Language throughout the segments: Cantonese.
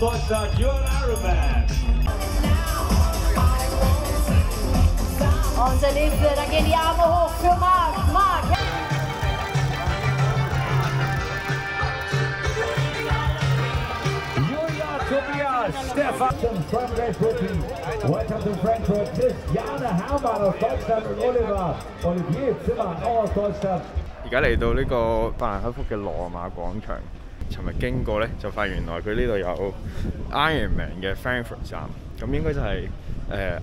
Deutschland Jürgen Ironman. Unsere Liebe, da gehen die Arme hoch für Marc. Marc. Julia, Tobias, Stefan. Frankreich Rookie. Welcome to Frankfurt. Christiane Hermann aus Deutschland und Olivier Zimmer auch aus Deutschland. 而家嚟到呢個法蘭克福嘅羅馬廣場，尋日經過咧就發現原來佢呢度有 Ironman 嘅 Frankfurt 站，咁應該就係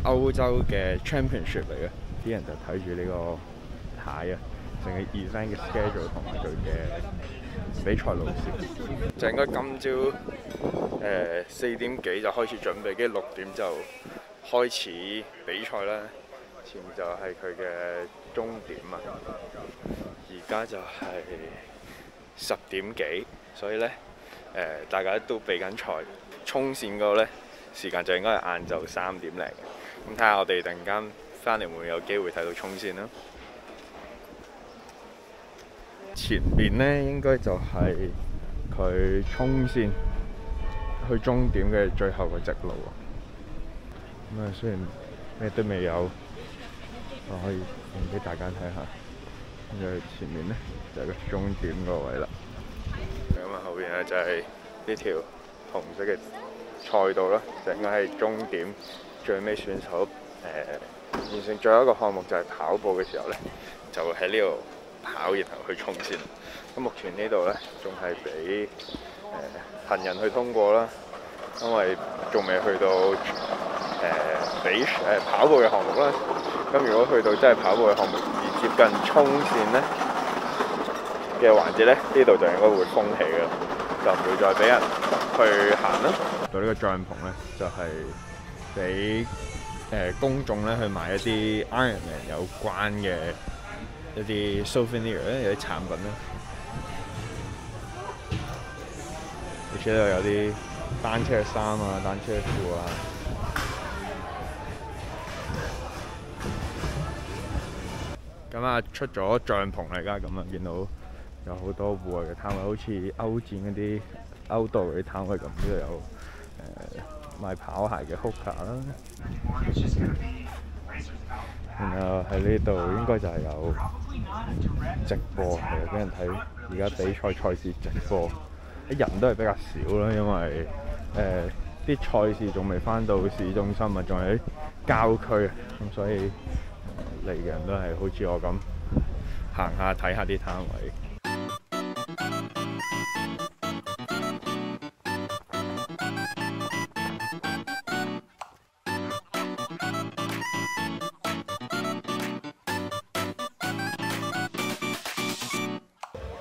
歐洲嘅 Championship 嚟嘅，啲人就睇住呢個牌啊，成個 event 嘅 schedule 同埋佢嘅比賽路線，就應該今朝4點幾就開始準備，跟住6點就開始比賽啦。前面就係佢嘅終點啊！而家就係10點幾，所以咧大家都備緊賽，衝線嗰個咧時間就應該係晏晝3點零嘅。咁睇下我哋突然間翻嚟會唔會有機會睇到衝線啦？前面咧應該就係佢衝線去終點嘅最後嘅直路啊！咁啊，雖然咩都未有。我可以影俾大家睇下，跟住前面咧就係個終點個位啦。咁啊後邊咧就係呢條紅色嘅賽道啦，就應該係終點最尾選手完成最後一個項目就係跑步嘅時候咧，就會喺呢度跑，然後去衝線。咁目前呢度咧仲係俾行人去通過啦，因為仲未去到跑步嘅項目啦。咁如果去到真係跑步嘅項目而接近衝線咧嘅環節咧，呢度就應該會封起嘅，就唔會再俾人去行啦。到呢個帳篷咧，就係俾公眾咧去買一啲 Ironman 有關嘅一啲 souvenir 咧，有啲產品咧。而且呢度有啲單車衫啊、單車褲啊。咁啊，出咗帳篷嚟㗎，咁啊見到有好多戶外嘅攤位，好似歐戰嗰啲歐道嗰啲攤位咁，呢度有賣跑鞋嘅 Hoka 啦，然後喺呢度應該就係有直播，其實俾人睇而家比賽賽事直播，人都係比較少啦，因為啲賽事仲未返到市中心啊，仲喺郊區啊，咁所以嚟嘅人都係好似我咁行下睇下啲攤位。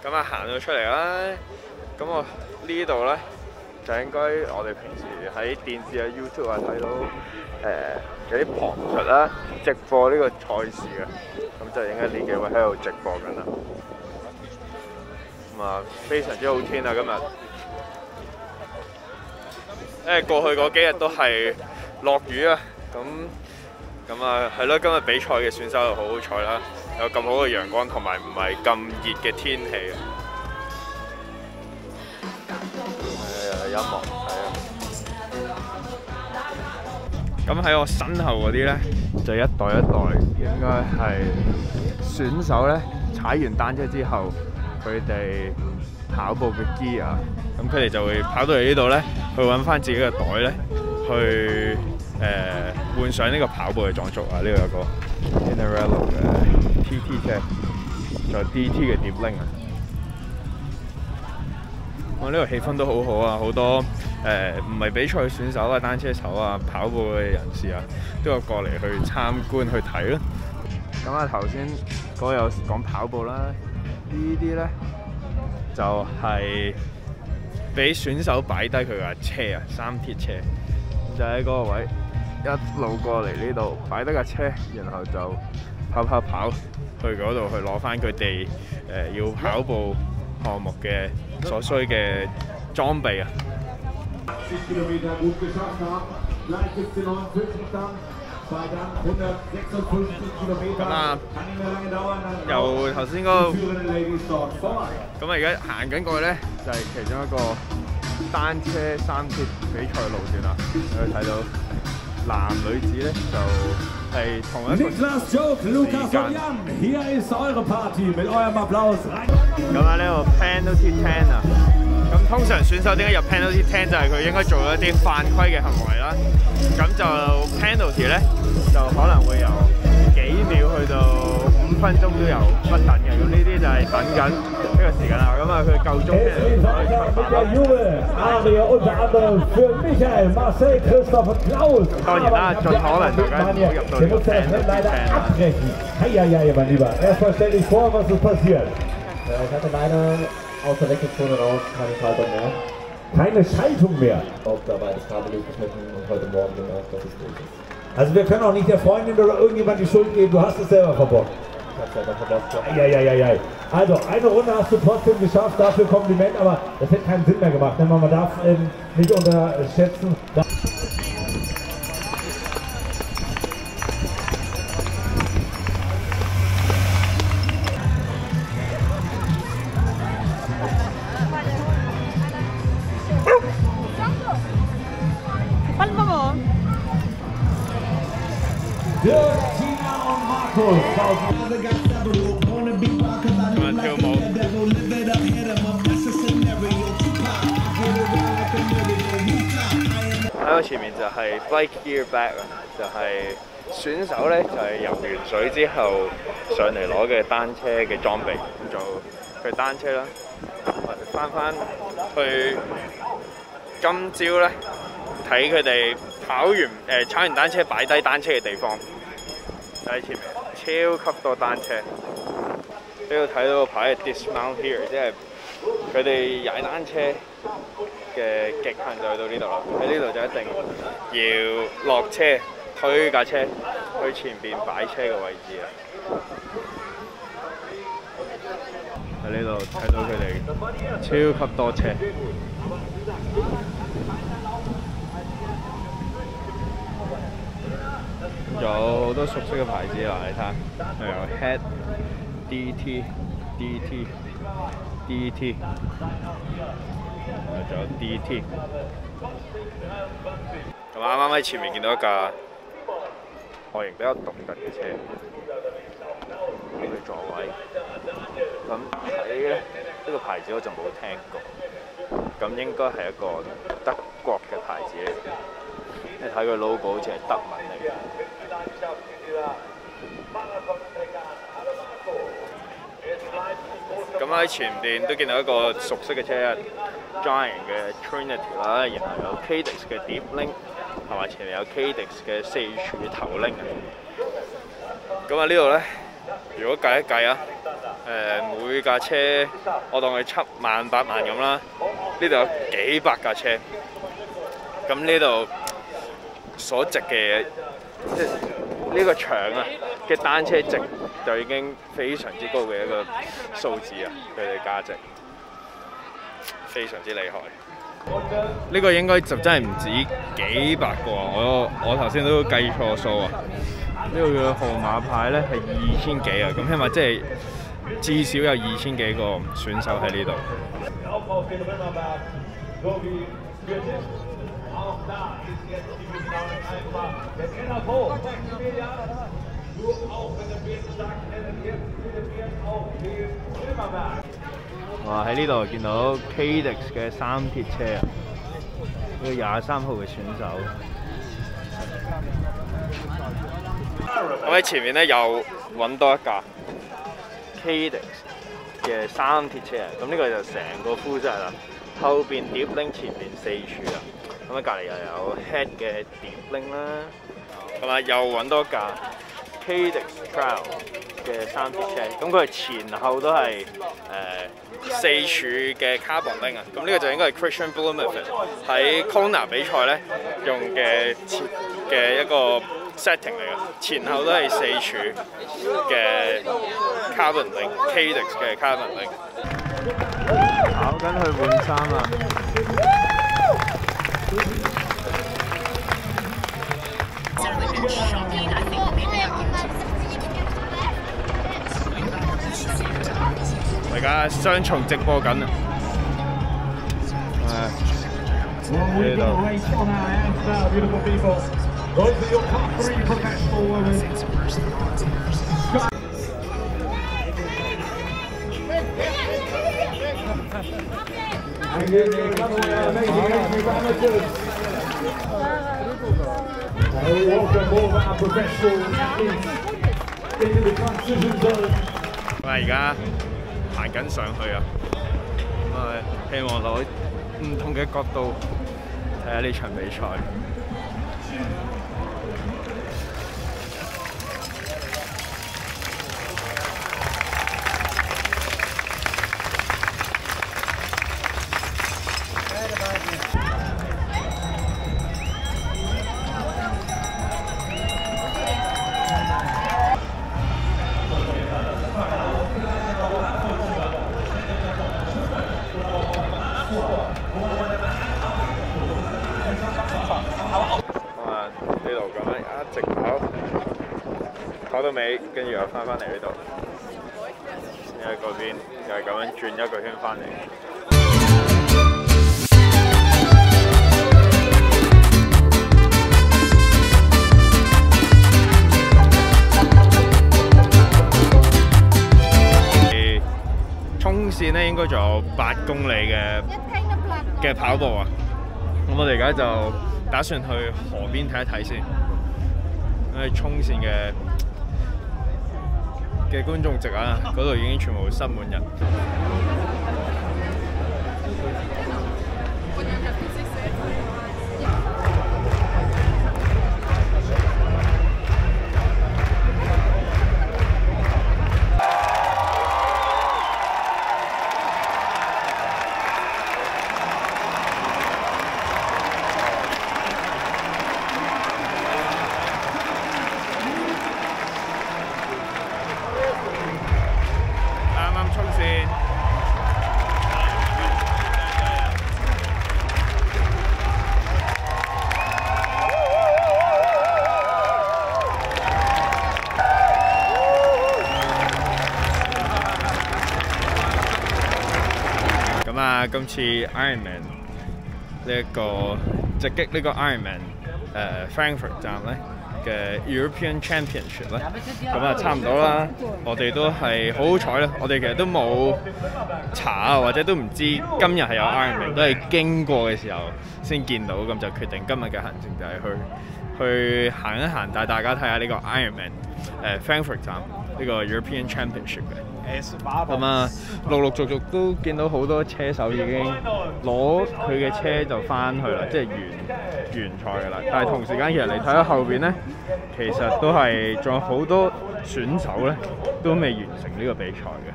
咁啊行咗出嚟啦，咁我呢度咧就應該我哋平時喺電視啊 YouTube 啊睇到有啲旁述啦，直播呢個賽事嘅，咁就應該呢幾位喺度直播緊啦。咁啊非常之好天啊今日，因為過去嗰幾日都係落雨啊，咁啊係咯，今日比賽嘅選手又好好彩啦，有咁好嘅陽光同埋唔係咁熱嘅天氣啊。音樂係啊。咁喺我身後嗰啲咧，就一代一代應該係選手咧，踩完單車之後，佢哋跑步嘅 gear， 咁佢哋就會跑到嚟呢度咧，去揾翻自己嘅袋咧，去換上呢個跑步嘅裝束啊！呢度有個 Pinarello 嘅 TT 車，仲有 DT 嘅碟拎啊！我呢度氣氛都好好啊，好多唔係比賽嘅選手啊、單車手啊、跑步嘅人士啊，都有過嚟去參觀去睇咯。咁啊頭先嗰個有講跑步啦，呢啲咧就係俾選手擺低佢架車啊，三鐵車，就喺嗰個位一路過嚟呢度擺低架車，然後就跑去嗰度去攞翻佢哋要跑步項目嘅所需嘅裝備啊！咁啊，由頭先嗰個，咁啊而家行緊過去咧，就係其中一個單車3鐵比賽路段啦，你可以睇到男女子咧就係同一個 Niklas Joke, Lukas und Jan, hier ist eure Party mit eurem Applaus. 咁啊，呢個 penalty 10啊，咁通常選手點解入 penalty 10就係佢應該做咗一啲犯規嘅行為啦。咁就 penalty 咧就可能會由幾秒去到5分鐘都有不等嘅。咁呢啲就係等緊呢個時間啦。咁啊，佢夠鐘嘅。當然啦，盡可能大家唔好入到呢個 penalty 10。mein Lieber. Erstmal stell dich vor, was ist passiert. Ich hatte leider aus der Wechselzone raus keine Schaltung mehr. Keine Schaltung mehr. Auch dabei das Kabel durchgeschnitten und heute Morgen gemerkt, dass es durch ist. Also wir können auch nicht der Freundin oder irgendjemand die Schuld geben, du hast es selber verbockt. Ich hab's selber verbockt. Ja. Also eine Runde hast du trotzdem geschafft, dafür Kompliment, aber das hätte keinen Sinn mehr gemacht. Denn man darf nicht unterschätzen. Dirk, Tina und Markus.喺我前面就係 bike gear bag 啊，就係選手咧就係游完水之後上嚟攞嘅單車嘅裝備，咁就佢單車啦。翻去今朝咧睇佢哋跑完踩完單車擺低單車嘅地方，就喺前面，超級多單車。呢度睇到個牌係 dismount here， 即係佢哋踩單車嘅極限就去到呢度啦。喺呢度就一定要落車推架車去前邊擺車嘅位置啊！喺呢度睇到佢哋超級多車。有好多熟悉嘅牌子啦，你睇下，有 Head、DT、仲有 DT。咁啱啱喺前面見到一架外形比較獨特嘅車，佢座位。咁睇咧呢個牌子我就冇聽過，咁應該係一個德國嘅牌子嚟。你睇佢 logo 好似係德文嚟嘅。咁喺前邊都見到一個熟悉嘅車 ，Giant 嘅 Trinity 啦，然後有 Cadex 嘅 Deep Link， 同埋前面有 Cadex 嘅4柱頭 link。咁啊呢度咧，如果計一計啊，每架車我當佢7萬8萬咁啦，呢度有幾百架車。咁呢度所值嘅嘢，即係呢個場啊嘅單車值就已經非常之高嘅一個數字啊！佢哋價值非常之厲害。呢個應該就真係唔止幾百個啊！我頭先都計錯數啊！呢度嘅號碼牌咧係2000幾啊！咁起碼即係至少有2000幾個選手喺呢度。哇！喺呢度見到 Cadex 嘅3鐵車啊，呢個23號嘅選手。我喺前面咧又揾多一架 Cadex 嘅3鐵車啊，咁呢個就成個 full set啦，後邊碟拎前面4柱啊。咁啊，隔離又有 Head 嘅碟拎啦，咁啊又揾多架 Cadex Trail 嘅3鐵車，咁佢係前後都係4柱嘅 carbon link 啊，咁呢個就應該係 Christian Blumenfeld 喺 Kona 比賽咧用嘅一個 setting 嚟嘅，前後都係4柱嘅 carbon link，Cadex 嘅 carbon link。跑緊去換衫啦！我而家雙重直播緊啊！ we've got a race on our hands now, beautiful people. Those are your top 3 professional women. And here's another one of our amazing amateurs. And we welcome all of our professional athletes into the transition zone. 我而家行緊上去啊，咁啊希望攞唔同嘅角度睇下呢場比賽。呢度咁樣一直跑到尾，跟住又翻返嚟呢度，又喺嗰邊又係咁樣轉一個圈翻嚟。衝線咧應該仲有8公里嘅跑步啊！咁我哋而家就打算去河邊睇一睇先，因為衝線嘅觀眾席啊，嗰度已經全部塞滿人。今次 Ironman 呢一個直擊呢個 Ironman Frankfurt 站咧嘅 European Championship 咧，咁啊差唔多啦。我哋都係好好彩啦，我哋其實都冇查啊，或者都唔知今日係有 Ironman， 都係經過嘅時候先見到，咁就決定今日嘅行程就係去行一行，帶大家睇下呢個 Ironman Frankfurt 站呢個 European Championship 嘅。咁啊，陸陸續續都見到好多車手已經攞佢嘅車就翻去啦，即係完賽㗎啦。但係同時間其實你睇到後邊咧，其實都係仲有好多選手咧都未完成呢個比賽嘅。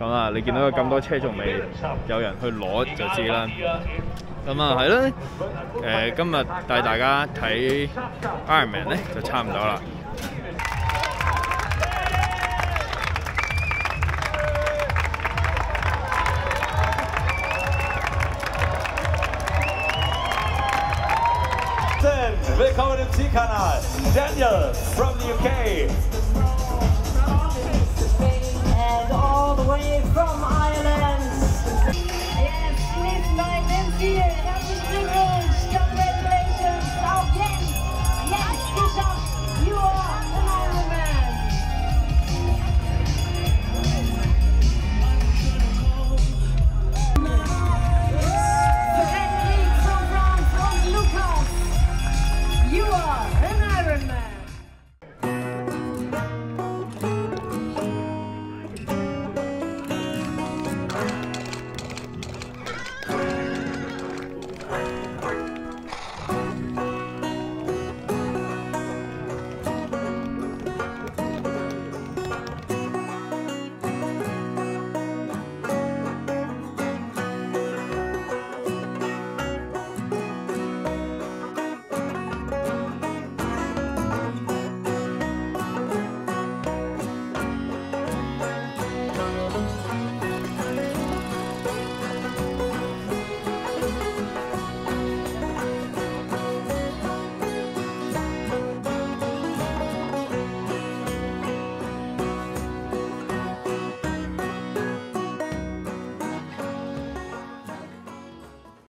咁啊，你見到有咁多車仲未有人去攞就知啦。咁啊係啦，今日帶大家睇 Ironman 咧就差唔多啦。Willkommen im Zielkanal. Daniel from the UK.